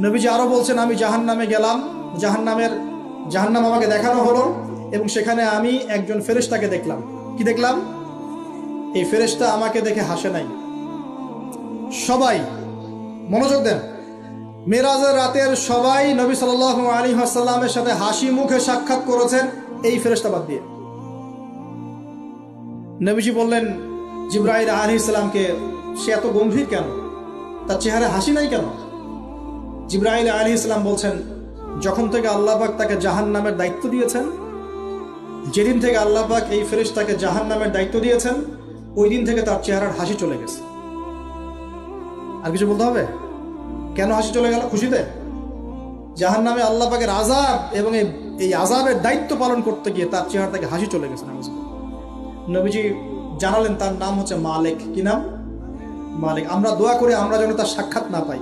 নবীজি আরো বলছেন, আমি জাহান্নামে গেলাম, জাহান্নাম আমাকে দেখানো হলো এবং সেখানে আমি একজন ফেরেশতাকে দেখলাম। কি দেখলাম? এই ফেরেশতা আমাকে দেখে হাসে নাই। সবাই মনোযোগ দেন, মেরাজের রাতের সবাই নবী সাল্লাল্লাহু আলাইহি ওয়াসাল্লামের সাথে হাসি মুখে সাক্ষাৎ করেছেন এই ফেরেশতা বাদ দিয়ে। নবীজি বললেন জিবরাইল আলাইহিস সালামকে, সে এত গম্ভীর কেন, তার চেহারা হাসি নাই কেন? জিবরাইল আলাইহিস সালাম বলছেন, যখন থেকে আল্লাহ পাক তাকে জাহান্নামের দায়িত্ব দিয়েছেন, যেদিন থেকে আল্লাহ পাক এই ফেরেশতাকে জাহান্নামের দায়িত্ব দিয়েছেন, ওই দিন থেকে তার চেহারার হাসি চলে গেছে। আর কিছু বলতে হবে? কেন হাসি চলে গেল? খুশিতে? জাহান্নামে আল্লাহ পাকের আযাব এবং এই আযাবের দায়িত্ব পালন করতে গিয়ে তার চেহারা থেকে হাসি চলে গেছে। নবীজি জানালেন তার নাম হচ্ছে মালিক। কি নাম? মালিক। আমরা দোয়া করি আমরা যেন তার সাক্ষাৎ না পাই।